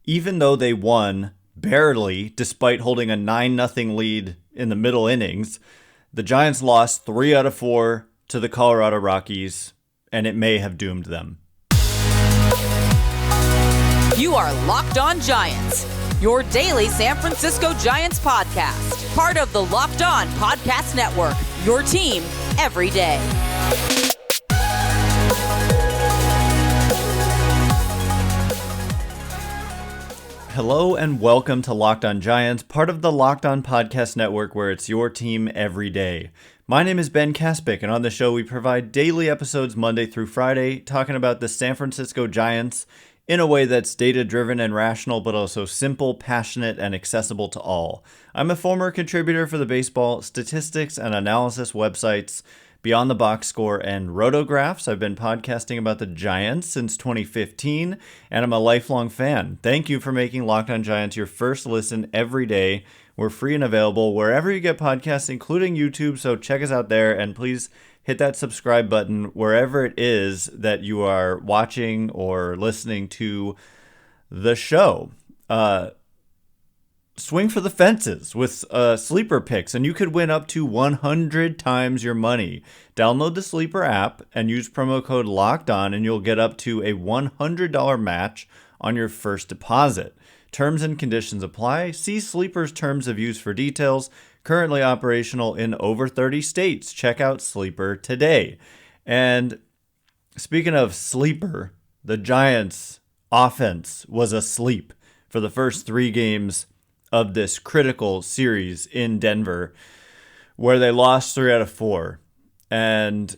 even though they won barely, despite holding a 9-0 lead in the middle innings, the Giants lost 3 out of 4 to the Colorado Rockies, and it may have doomed them. You are Locked On Giants, your daily San Francisco Giants podcast. Part of the Locked On Podcast Network, your team every day. Hello and welcome to Locked On Giants, part of the Locked On Podcast Network, where it's your team every day. My name is Ben Kaspick, and on the show we provide daily episodes Monday through Friday, talking about the San Francisco Giants in a way that's data-driven and rational, but also simple, passionate, and accessible to all. I'm a former contributor for the baseball statistics and analysis websites Beyond the Box Score and Rotographs. I've been podcasting about the Giants since 2015, and I'm a lifelong fan. Thank you for making Locked On Giants your first listen every day. We're free and available wherever you get podcasts, including YouTube, so check us out there, and please hit that subscribe button wherever it is that you are watching or listening to the show. Swing for the fences with sleeper picks, and you could win up to 100 times your money. Download the Sleeper app and use promo code LOCKEDON, and you'll get up to a $100 match on your first deposit. Terms and conditions apply. See Sleeper's terms of use for details. Currently operational in over 30 states. Check out Sleeper today. And speaking of Sleeper, the Giants' offense was asleep for the first 3 games of this critical series in Denver, where they lost 3 out of 4. And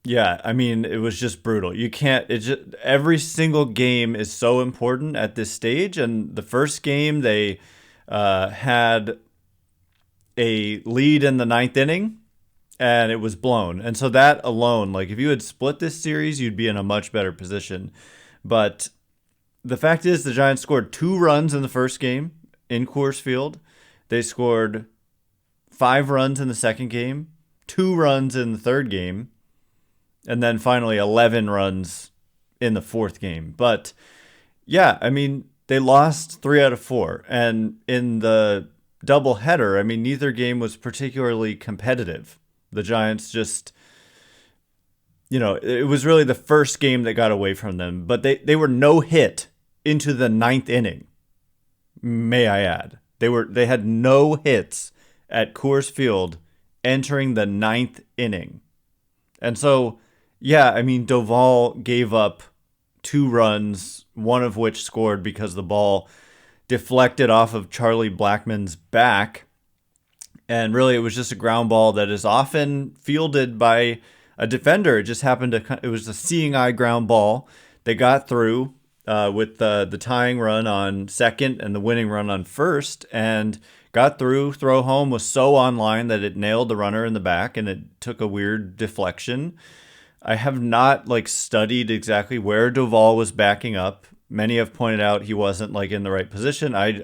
yeah, I mean, it was just brutal. You can't, every single game is so important at this stage. And the first game, they had a lead in the 9th inning, and it was blown. And so that alone, like, if you had split this series, you'd be in a much better position. But the fact is, the Giants scored 2 runs in the first game in Coors Field. They scored 5 runs in the second game, 2 runs in the third game, and then finally 11 runs in the fourth game. But yeah, I mean, they lost 3 out of 4. And in the doubleheader, I mean, neither game was particularly competitive. The Giants just, it was really the first game that got away from them. But they were no hit into the 9th inning, may I add. They had no hits at Coors Field entering the 9th inning. And so, yeah, I mean, Doval gave up 2 runs, one of which scored because the ball deflected off of Charlie Blackmon's back. And really, it was just a ground ball that is often fielded by a defender. It just happened to, it was a seeing eye ground ball. They got through with the tying run on second and the winning run on first, and got through. Throw home was so on line that it nailed the runner in the back, and it took a weird deflection. I have not studied exactly where Doval was backing up. Many have pointed out he wasn't in the right position. I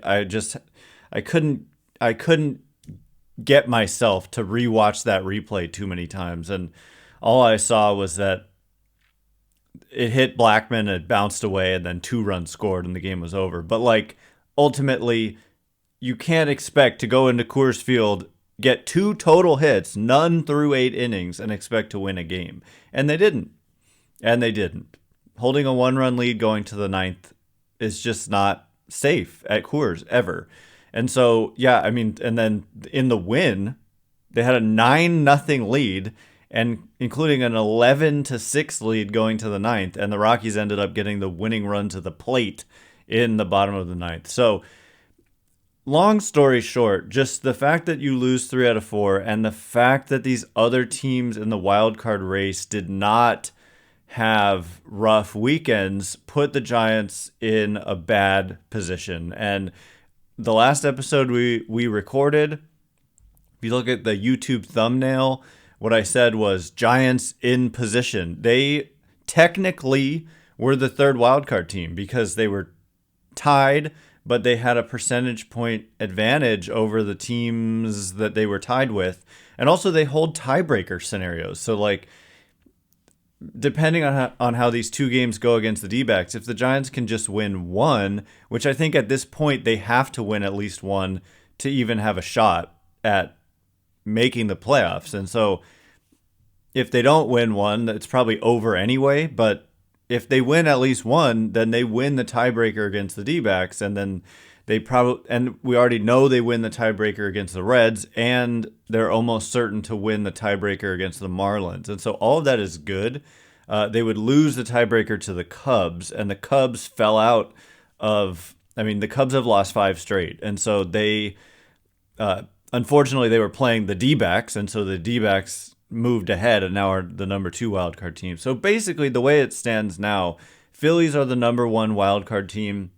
couldn't get myself to rewatch that replay too many times, and all I saw was that it hit Blackmon, it bounced away, and then 2 runs scored, and the game was over. But ultimately, you can't expect to go into Coors Field, get 2 total hits, none through 8 innings, and expect to win a game. And they didn't. Holding a 1-run lead going to the 9th is just not safe at Coors ever. And so, yeah, I mean, and then in the win, they had a 9-0 lead, and including an 11-6 lead going to the 9th, and the Rockies ended up getting the winning run to the plate in the bottom of the 9th. So, long story short, just the fact that you lose 3 out of 4, and the fact that these other teams in the wild card race did not have rough weekends put the Giants in a bad position. And the last episode we recorded, if you look at the YouTube thumbnail, what I said was Giants in position. They technically were the 3rd wildcard team because they were tied, but they had a percentage point advantage over the teams that they were tied with. And also they hold tiebreaker scenarios. So depending on how these two games go against the D-backs, if the Giants can just win one, which I think at this point they have to win at least one to even have a shot at making the playoffs. And so if they don't win one, it's probably over anyway. But if they win at least one, then they win the tiebreaker against the D-backs, and then they probably, and we already know they win the tiebreaker against the Reds, and they're almost certain to win the tiebreaker against the Marlins. And so all of that is good. They would lose the tiebreaker to the Cubs, and the Cubs fell out of, I mean, the Cubs have lost 5 straight. And so they, unfortunately, they were playing the D-backs, and so the D-backs moved ahead and now are the number 2 wildcard team. So basically, the way it stands now, Phillies are the number 1 wildcard team.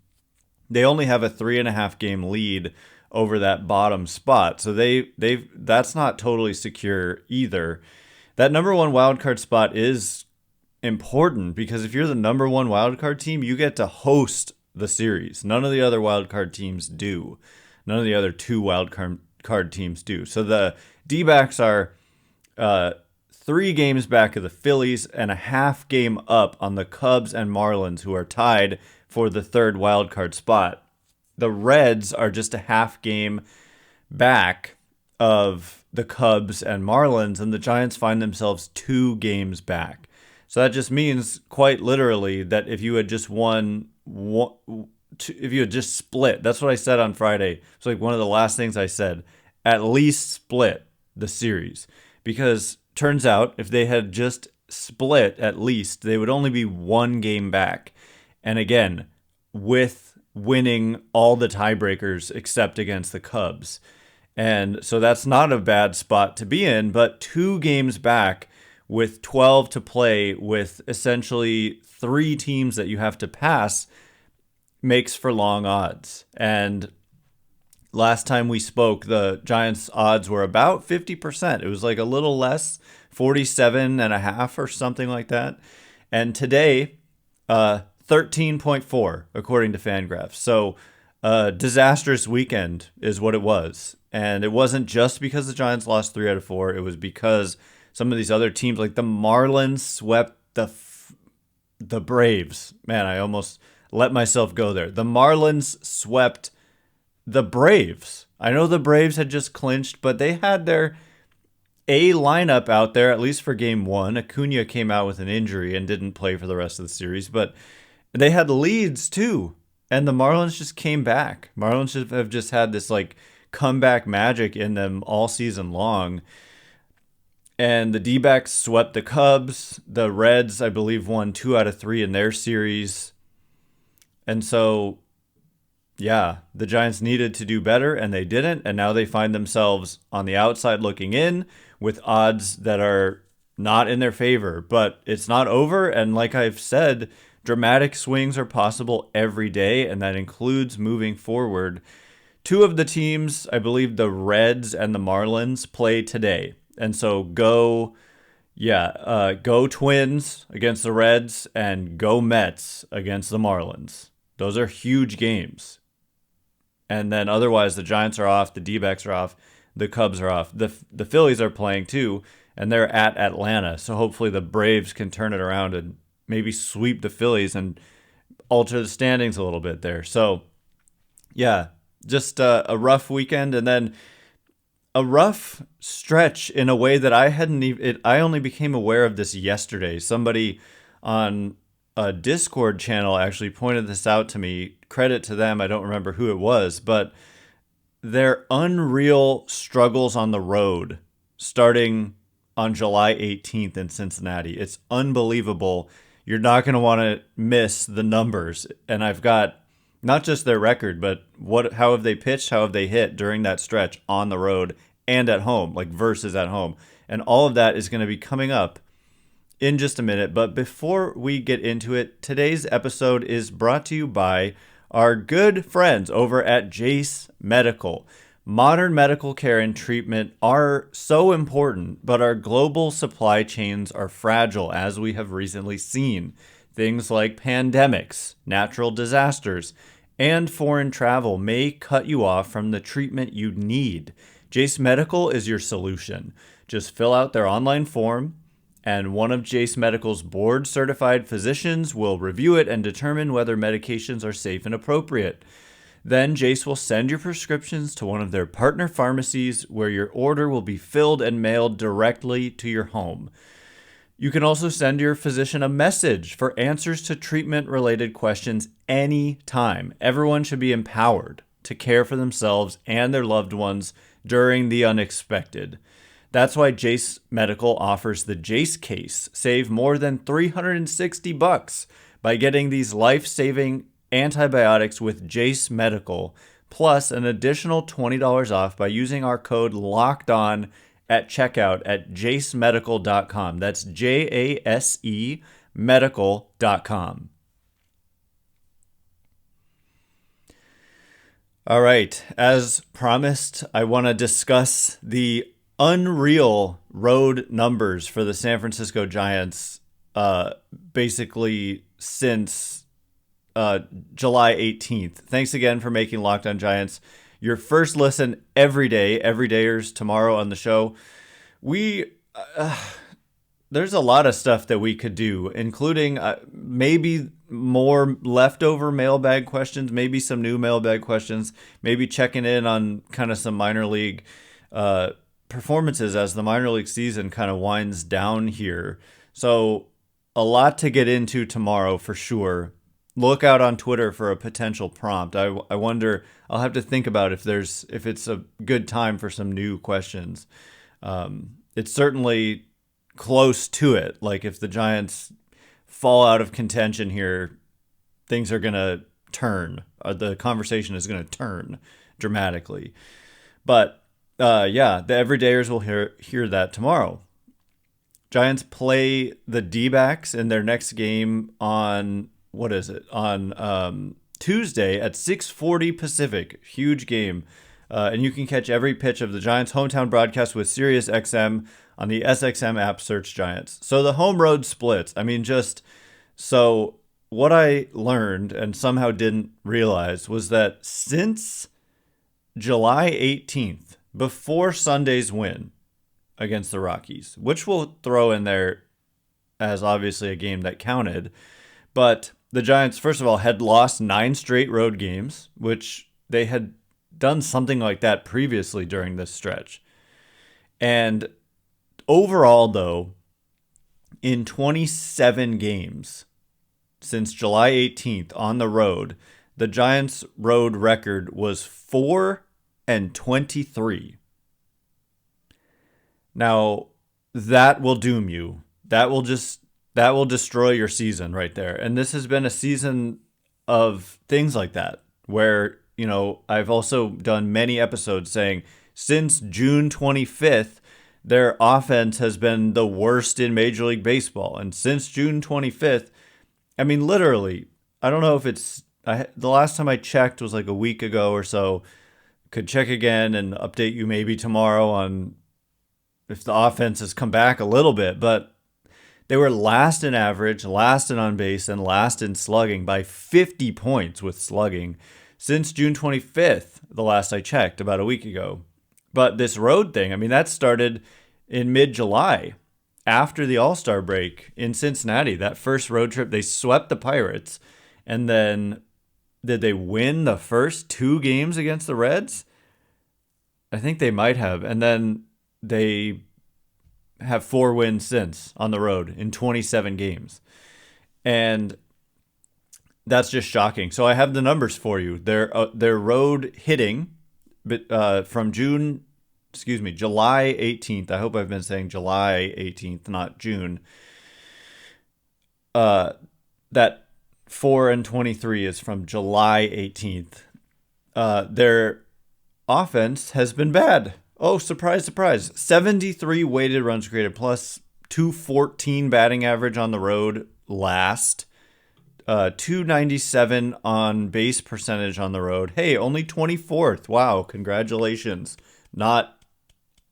They only have a 3.5 game lead over that bottom spot. So that's not totally secure either. That number 1 wildcard spot is important because if you're the number 1 wildcard team, you get to host the series. None of the other wildcard teams do. None of the other 2 wildcard teams do. So the D-backs are 3 games back of the Phillies and a half game up on the Cubs and Marlins, who are tied for the 3rd wildcard spot. The Reds are just a half game back of the Cubs and Marlins, and the Giants find themselves 2 games back. So that just means, quite literally, that if you had just if you had just split, that's what I said on Friday. It's like one of the last things I said, at least split the series. Because turns out, if they had just split at least, they would only be 1 game back. And again, with winning all the tiebreakers except against the Cubs. And so that's not a bad spot to be in, but 2 games back with 12 to play, with essentially 3 teams that you have to pass, makes for long odds. And last time we spoke, the Giants' odds were about 50%. It was like a little less, 47.5 or something like that. And today, 13.4 according to Fangraphs. So disastrous weekend is what it was. And it wasn't just because the Giants lost 3 out of 4. It was because some of these other teams, like the Marlins, swept the Braves. Man, I almost let myself go there. The Marlins swept the Braves. I know the Braves had just clinched, but they had their A lineup out there, at least for game 1. Acuna came out with an injury and didn't play for the rest of the series, but they had leads too, and the Marlins just came back. Marlins have just had this like comeback magic in them all season long. And the D-backs swept the Cubs. The Reds, I believe, won 2 out of 3 in their series. And so, yeah, the Giants needed to do better, and they didn't. And now they find themselves on the outside looking in with odds that are not in their favor. But it's not over, and like I've said, dramatic swings are possible every day, and that includes moving forward. 2 of the teams, I believe the Reds and the Marlins, play today. And so go Twins against the Reds and go Mets against the Marlins. Those are huge games. And then otherwise the Giants are off, the D-backs are off, the Cubs are off. The Phillies are playing too, and they're at Atlanta. So hopefully the Braves can turn it around and maybe sweep the Phillies and alter the standings a little bit there. So, yeah, just a rough weekend, and then a rough stretch in a way that I only became aware of this yesterday. Somebody on a Discord channel actually pointed this out to me. Credit to them. I don't remember who it was, but their unreal struggles on the road starting on July 18th in Cincinnati. It's unbelievable. You're not going to want to miss the numbers. And I've got not just their record, but how have they pitched, how have they hit during that stretch on the road and at home, like versus at home. And all of that is going to be coming up in just a minute. But before we get into it, today's episode is brought to you by our good friends over at Jace Medical. Modern medical care and treatment are so important, but our global supply chains are fragile, as we have recently seen. Things like pandemics, natural disasters, and foreign travel may cut you off from the treatment you need. Jace Medical is your solution. Just fill out their online form, and one of Jace Medical's board-certified physicians will review it and determine whether medications are safe and appropriate. Then Jace will send your prescriptions to one of their partner pharmacies where your order will be filled and mailed directly to your home. You can also send your physician a message for answers to treatment-related questions anytime. Everyone should be empowered to care for themselves and their loved ones during the unexpected. That's why Jace Medical offers the Jace case. Save more than $360 by getting these life-saving antibiotics with Jace Medical, plus an additional $20 off by using our code LOCKEDON at checkout at jacemedical.com. That's JASE medical.com. All right, as promised, I want to discuss the unreal road numbers for the San Francisco Giants basically since July 18th. Thanks again for making Locked On Giants your first listen every day, everydayers tomorrow on the show. There's a lot of stuff that we could do, including maybe more leftover mailbag questions, maybe some new mailbag questions, maybe checking in on kind of some minor league performances as the minor league season kind of winds down here. So a lot to get into tomorrow for sure. Look out on Twitter for a potential prompt. I wonder, I'll have to think about if it's a good time for some new questions. It's certainly close to it. Like if the Giants fall out of contention here, things are going to turn. The conversation is going to turn dramatically. But the everydayers will hear that tomorrow. Giants play the D-backs in their next game on, on Tuesday at 6:40 Pacific. Huge game. And you can catch every pitch of the Giants' hometown broadcast with SiriusXM on the SXM app. Search Giants. So the home road splits. So what I learned and somehow didn't realize was that since July 18th, before Sunday's win against the Rockies, which we'll throw in there as obviously a game that counted, but the Giants, first of all, had lost 9 straight road games, which they had done something like that previously during this stretch. And overall, though, in 27 games since July 18th on the road, the Giants' road record was 4-23. Now, that will doom you. That will destroy your season right there. And this has been a season of things like that, where, I've also done many episodes saying since June 25th, their offense has been the worst in Major League Baseball. And since June 25th, literally, I don't know if the last time I checked was like a week ago or so. Could check again and update you maybe tomorrow on if the offense has come back a little bit. But they were last in average, last in on base, and last in slugging by 50 points with slugging since June 25th, the last I checked, about a week ago. But this road thing, that started in mid-July after the All-Star break in Cincinnati. That first road trip, they swept the Pirates. And then did they win the first 2 games against the Reds? I think they might have. And then they have 4 wins since on the road in 27 games. And that's just shocking. So I have the numbers for you. Their road hitting from July 18th. I hope I've been saying July 18th, not June. That 4-23 is from July 18th. Their offense has been bad. Oh, surprise, surprise. 73 weighted runs created plus 214 batting average on the road last. 297 on base percentage on the road. Hey, only 24th. Wow, congratulations. Not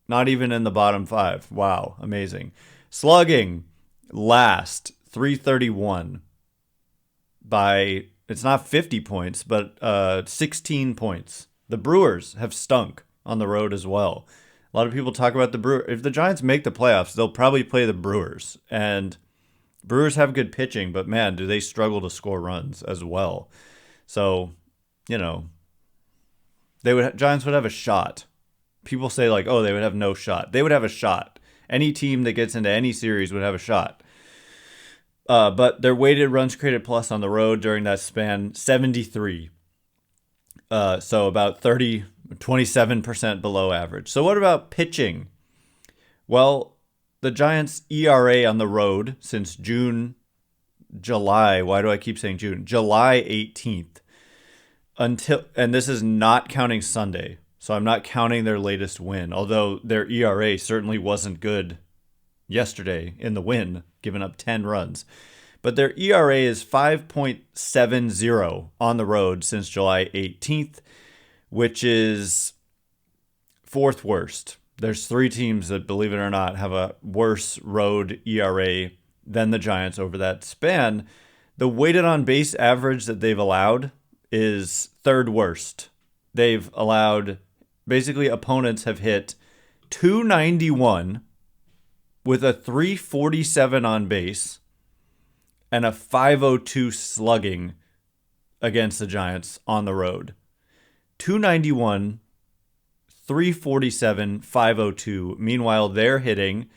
even in the bottom 5. Wow, amazing. Slugging last 331 by, it's not 50 points, but 16 points. The Brewers have stunk on the road as well. A lot of people talk about the Brewers. If the Giants make the playoffs, they'll probably play the Brewers. And Brewers have good pitching, but man, do they struggle to score runs as well. So, you know, Giants would have a shot. People say like, oh, they would have no shot. They would have a shot. Any team that gets into any series would have a shot. But their weighted runs created plus on the road during that span, 73. So about 27% below average. So what about pitching? Well, the Giants' ERA on the road since July, why do I keep saying June? July 18th. And this is not counting Sunday. So I'm not counting their latest win, although their ERA certainly wasn't good yesterday in the win, giving up 10 runs. But their ERA is 5.70 on the road since July 18th, which is fourth worst. There's 3 teams that, believe it or not, have a worse road ERA than the Giants over that span. The weighted on base average that they've allowed is third worst. They've allowed, basically opponents have hit 291 with a 347 on base and a 502 slugging against the Giants on the road. 291, 347, 502. Meanwhile, their hitting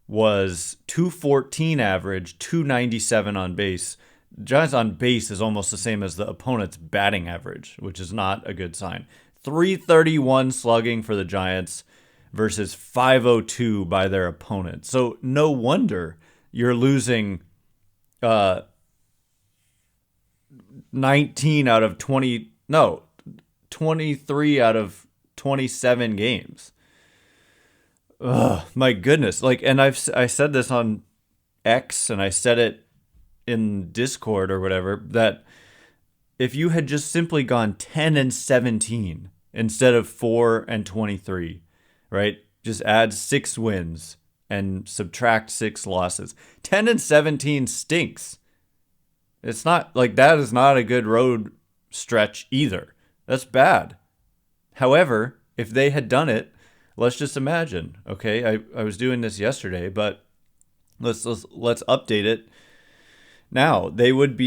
was 214 average, 297 on base. Giants on base is almost the same as the opponent's batting average, which is not a good sign. 331 slugging for the Giants versus 502 by their opponent. So no wonder you're losing 23 out of 27 games. Ugh, my goodness. And I said this on X, and I said it in Discord or whatever, that if you had just simply gone 10-17 instead of 4-23, right? Just add 6 wins and subtract 6 losses. 10-17 stinks. It's not like that is not a good road stretch either. That's bad. However, if they had done it, let's just imagine, okay? I was doing this yesterday, but let's update it. Now, they would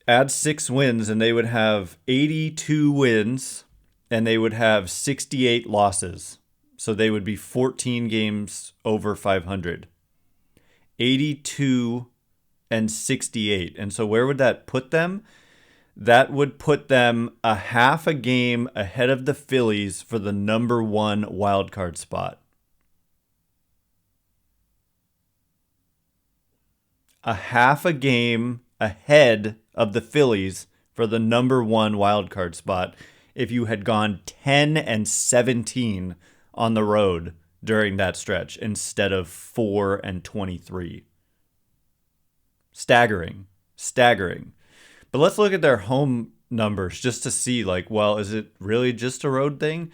add 6 wins and they would have 82 wins and they would have 68 losses. So they would be 14 games over 500. 82 and 68. And so where would that put them? That would put them a half a game ahead of the Phillies for the number 1 wildcard spot. A half a game ahead of the Phillies for the number 1 wildcard spot if you had gone 10-17 on the road during that stretch instead of 4-23. Staggering. But let's look at their home numbers just to see, is it really just a road thing?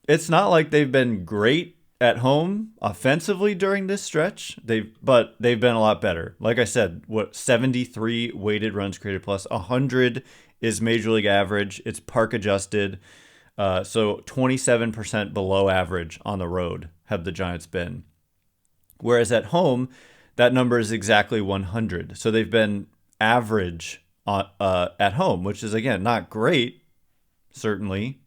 It's not like they've been great at home offensively during this stretch. But they've been a lot better. Like I said, 73 weighted runs created plus, 100 is major league average. It's park adjusted. So 27% below average on the road have the Giants been. Whereas at home, that number is exactly 100. So they've been average at home, which is, again, not great, certainly,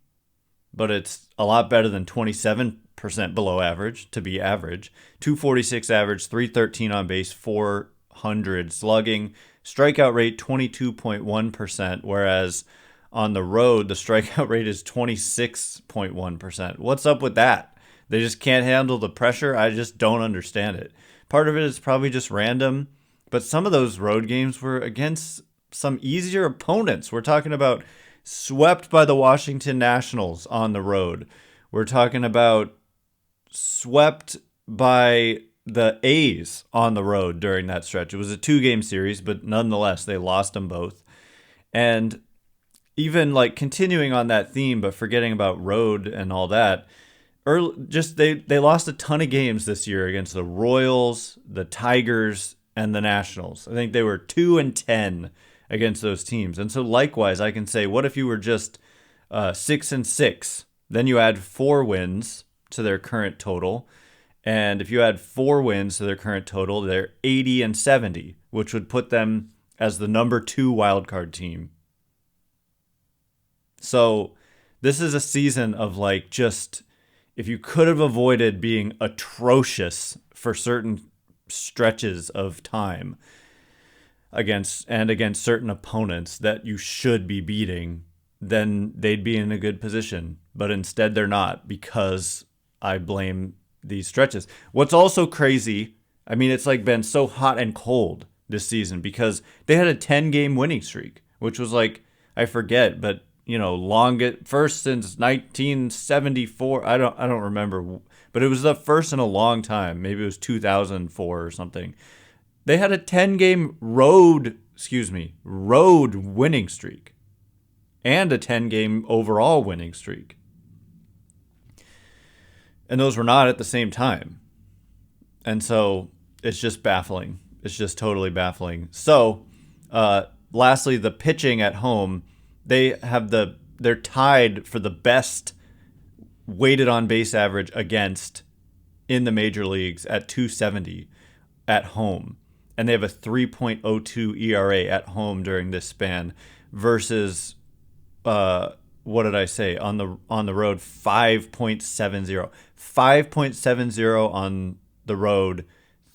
but it's a lot better than 27% below average to be average. 246 average, 313 on base, 400 slugging, strikeout rate 22.1%, whereas on the road, the strikeout rate is 26.1%. What's up with that? They just can't handle the pressure? I just don't understand it. Part of it is probably just random, but some of those road games were against some easier opponents. We're talking about swept by the Washington Nationals on the road. We're talking about swept by the A's on the road during that stretch. It was a 2-game series, but nonetheless, they lost them both. And even continuing on that theme, but forgetting about road and all that, they lost a ton of games this year against the Royals, the Tigers, and the Nationals. I think they were 2-10 against those teams. And so likewise, I can say, what if you were just 6-6? Then you add 4 wins to their current total. And if you add 4 wins to their current total, they're 80-70, which would put them as the number 2 wildcard team. So this is a season of like just, if you could have avoided being atrocious for certain stretches of time against certain opponents that you should be beating, then they'd be in a good position. But instead they're not, because I blame these stretches. What's also crazy, I mean, it's like been so hot and cold this season because they had a 10-game winning streak, which was like, I forget, but longest, first since 1974. I don't remember, but it was the first in a long time. Maybe it was 2004 or something. They had a 10-game road winning streak and a 10-game overall winning streak. And those were not at the same time. And so it's just baffling. It's just totally baffling. So, lastly, the pitching at home, they're tied for the best weighted on base average against in the major leagues at 270 at home. And they have a 3.02 ERA at home during this span versus what did I say? On the road, 5.70. 5.70 on the road,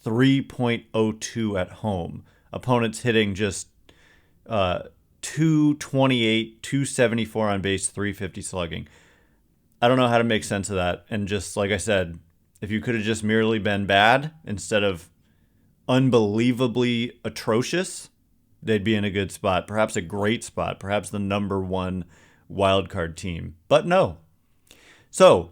3.02 at home. Opponents hitting just 228, 274 on base, 350 slugging. I don't know how to make sense of that. And just like I said, if you could have just merely been bad instead of unbelievably atrocious, they'd be in a good spot, perhaps a great spot, perhaps the number 1 wildcard team. But no. So,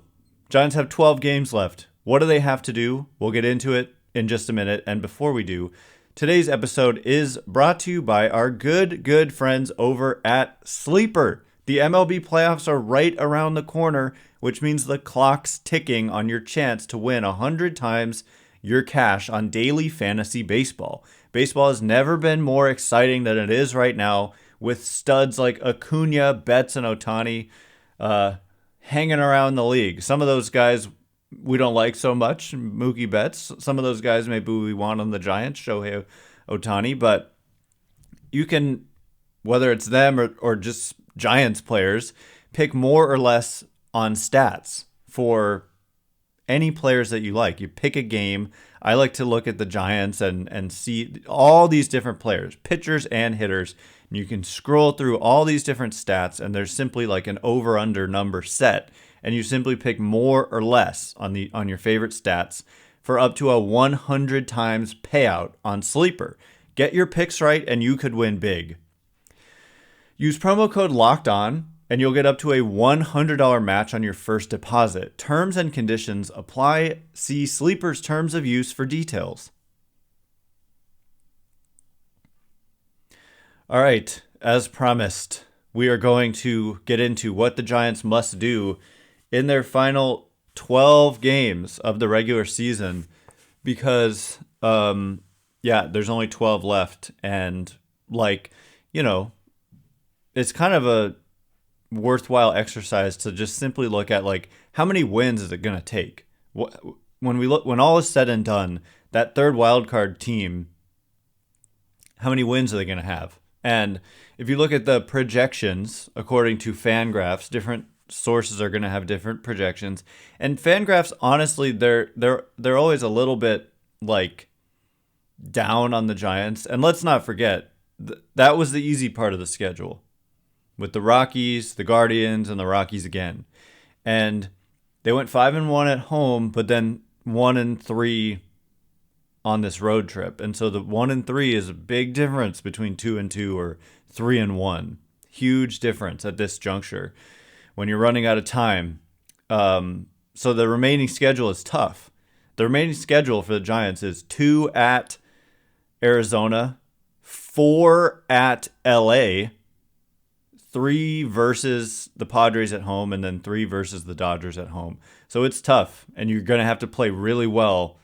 Giants have 12 games left. What do they have to do? We'll get into it in just a minute. And before we do, today's episode is brought to you by our good friends over at Sleeper. The MLB playoffs are right around the corner, which means the clock's ticking on your chance to win 100 times your cash on daily fantasy baseball. Baseball has never been more exciting than it is right now, with studs like Acuna, Betts, and Ohtani hanging around the league. Some of those guys we don't like so much, Mookie Betts. Some of those guys maybe we want on the Giants, Shohei Ohtani, but you can, whether it's them or just Giants players, pick more or less on stats for any players that you like. You pick a game. I like to look at the Giants and see all these different players, pitchers and hitters. And you can scroll through all these different stats, and there's simply like an over-under number set. And you simply pick more or less on your favorite stats for up to a 100 times payout on Sleeper. Get your picks right, and you could win big. Use promo code LOCKEDON, and you'll get up to a $100 match on your first deposit. Terms and conditions apply. See Sleeper's terms of use for details. All right, as promised, we are going to get into what the Giants must do in their final 12 games of the regular season, because, there's only 12 left. And it's kind of a worthwhile exercise to just simply look at how many wins is it going to take? When all is said and done, that third wildcard team, how many wins are they going to have? And if you look at the projections, according to Fangraphs, different sources are going to have different projections. And Fangraphs, honestly, they're always a little bit down on the Giants. And let's not forget, that was the easy part of the schedule, with the Rockies, the Guardians, and the Rockies again. And they went 5-1 at home, but then 1-3 on this road trip. And so the 1-3 is a big difference between 2-2 or 3-1. Huge difference at this juncture when you're running out of time. So the remaining schedule is tough. The remaining schedule for the Giants is 2 at Arizona, 4 at LA, 3 versus the Padres at home, and then 3 versus the Dodgers at home. So it's tough, and you're going to have to play really well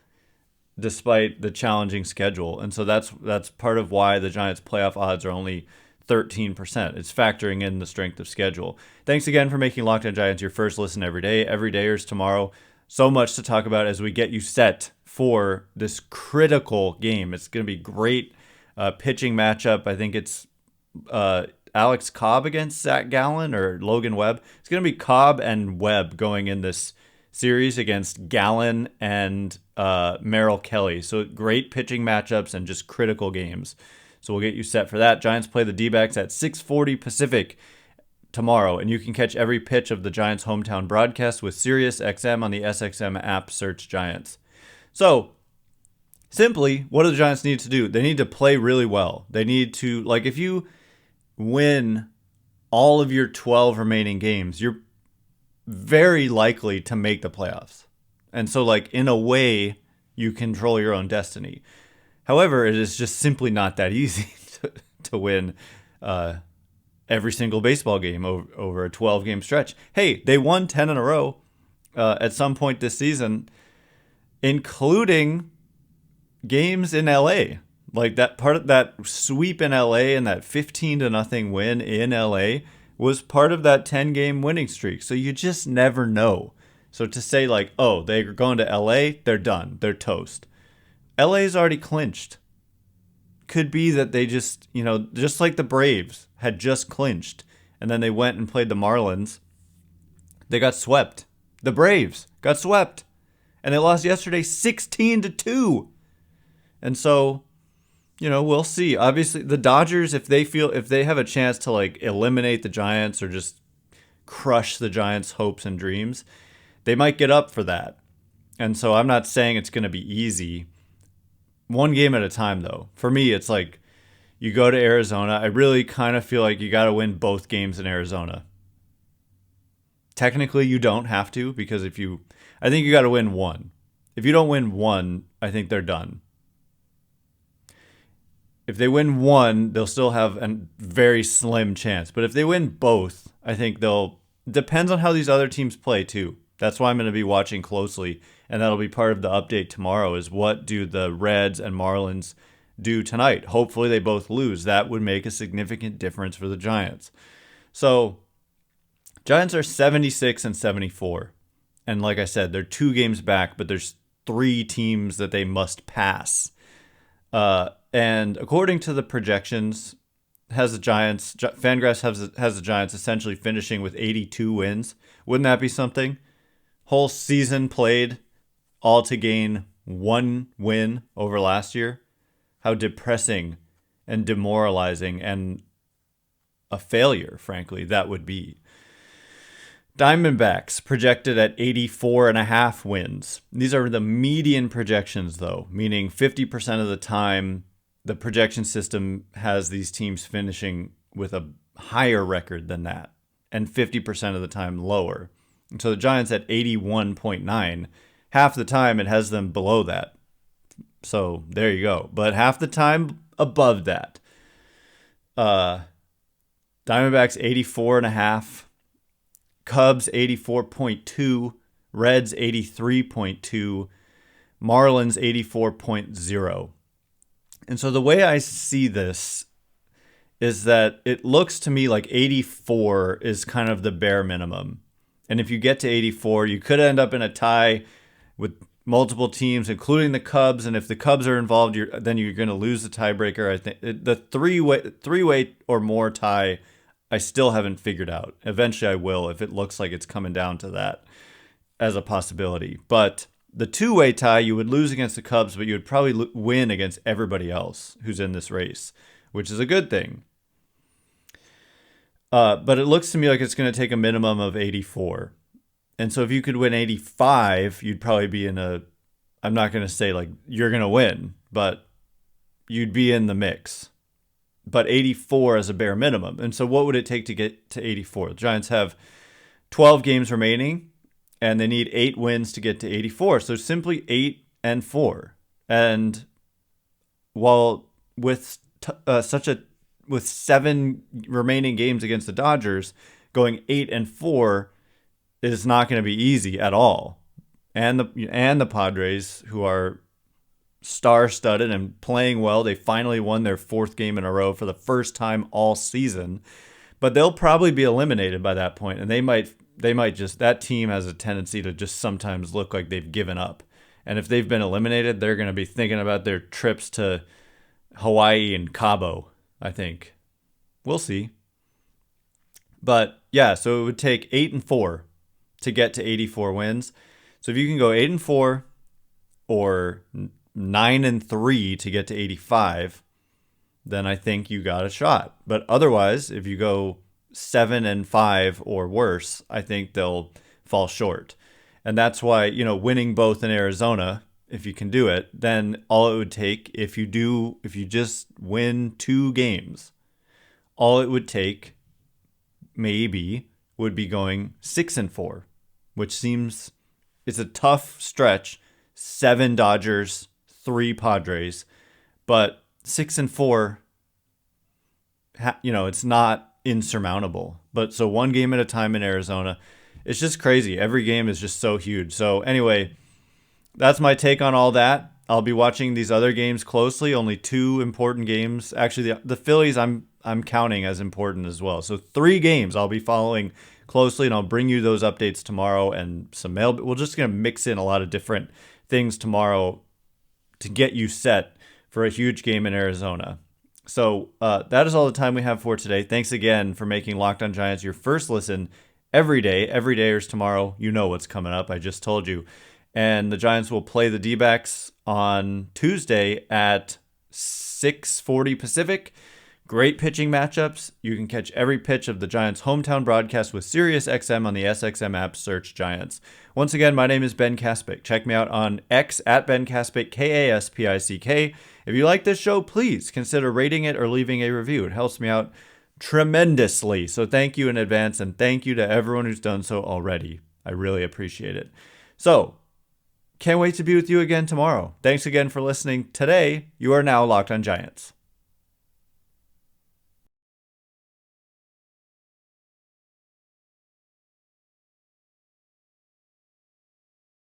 despite the challenging schedule. And so that's part of why the Giants' playoff odds are only 13%. It's factoring in the strength of schedule. Thanks again for making Locked On Giants your first listen every day. Every day is tomorrow. so much to talk about as we get you set for this critical game. It's going to be great pitching matchup. I think it's Alex Cobb against Zach Gallen or Logan Webb. It's going to be Cobb and Webb going in this series against Gallen and Merrill Kelly. So great pitching matchups and just critical games. So we'll get you set for that. Giants play the D-backs at 6:40 Pacific tomorrow, and you can catch every pitch of the Giants' hometown broadcast with SiriusXM on the SXM app. Search Giants. So, simply, what do the Giants need to do? They need to play really well. They need to, like, if you win all of your 12 remaining games, you're very likely to make the playoffs. And so, like, in a way, you control your own destiny. However, it is just simply not that easy to win every single baseball game over a 12-game stretch. Hey, they won 10 in a row at some point this season, including games in LA. Like that part of that sweep in LA and that 15-0 win in LA was part of that 10-game winning streak. So you just never know. So to say like, oh, they're going to LA, they're done. They're toast. LA's already clinched. Could be that they just, just like the Braves had just clinched and then they went and played the Marlins. They got swept. The Braves got swept. And they lost yesterday 16-2. And so, we'll see. Obviously, the Dodgers, if they have a chance to like eliminate the Giants or just crush the Giants' hopes and dreams, they might get up for that. And so I'm not saying it's going to be easy. One game at a time, though. For me, it's like you go to Arizona. I really kind of feel like you got to win both games in Arizona. Technically, you don't have to because I think you got to win one. If you don't win one, I think they're done. If they win one, they'll still have a very slim chance. But if they win both, I think depends on how these other teams play too. That's why I'm going to be watching closely. And that'll be part of the update tomorrow is what do the Reds and Marlins do tonight? Hopefully they both lose. That would make a significant difference for the Giants. So Giants are 76-74. And like I said, they're 2 games back, but there's 3 teams that they must pass. And according to the projections, Fangraphs has the Giants essentially finishing with 82 wins. Wouldn't that be something? Whole season played, all to gain 1 win over last year. How depressing and demoralizing and a failure, frankly, that would be. Diamondbacks projected at 84.5 wins. These are the median projections, though, meaning 50% of the time the projection system has these teams finishing with a higher record than that, and 50% of the time lower. And so the Giants at 81.9, half the time it has them below that. So there you go. But half the time above that. Diamondbacks 84.5. Cubs 84.2, Reds 83.2, Marlins 84.0. And so the way I see this is that it looks to me like 84 is kind of the bare minimum. And if you get to 84, you could end up in a tie with multiple teams, including the Cubs. And if the Cubs are involved, then you're going to lose the tiebreaker. I think the three-way or more tie, I still haven't figured out. Eventually I will if it looks like it's coming down to that as a possibility. But the 2-way tie, you would lose against the Cubs, but you would probably win against everybody else who's in this race, which is a good thing. But it looks to me like it's going to take a minimum of 84. And so if you could win 85, you'd probably be in I'm not going to say like you're going to win, but you'd be in the mix. But 84 is a bare minimum. And so what would it take to get to 84? The Giants have 12 games remaining, and they need 8 wins to get to 84. So simply 8-4. And while with 7 remaining games against the Dodgers, going 8-4 is not going to be easy at all. And the Padres, who are star-studded and playing well, they finally won their 4th game in a row for the first time all season. But they'll probably be eliminated by that point, and they might that team has a tendency to just sometimes look like they've given up. And if they've been eliminated, they're going to be thinking about their trips to Hawaii and Cabo, I think. We'll see. But yeah, so it would take 8-4 to get to 84 wins. So if you can go 8-4 or 9-3 to get to 85, then I think you got a shot. But otherwise, if you go 7-5 or worse, I think they'll fall short. And that's why, winning both in Arizona, if you can do it, then all it would take, if you just win 2 games, all it would take maybe would be going 6-4, which seems it's a tough stretch. 7 Dodgers, 3 Padres, but 6-4, it's not insurmountable. But so 1 game at a time in Arizona, it's just crazy. Every game is just so huge. So anyway, that's my take on all that. I'll be watching these other games closely. Only 2 important games. Actually, the Phillies I'm counting as important as well. So 3 games I'll be following closely, and I'll bring you those updates tomorrow and some mail. We're just going to mix in a lot of different things tomorrow to get you set for a huge game in Arizona. So that is all the time we have for today. Thanks again for making Locked On Giants your first listen every day. Every day is tomorrow. You know what's coming up. I just told you. And the Giants will play the D-backs on Tuesday at 6:40 Pacific. Great pitching matchups. You can catch every pitch of the Giants' hometown broadcast with SiriusXM on the SXM app. Search Giants. Once again, my name is Ben Kaspick. Check me out on X at Ben Kaspick, Kaspick. If you like this show, please consider rating it or leaving a review. It helps me out tremendously. So thank you in advance, and thank you to everyone who's done so already. I really appreciate it. So, can't wait to be with you again tomorrow. Thanks again for listening. Today, you are now Locked On Giants.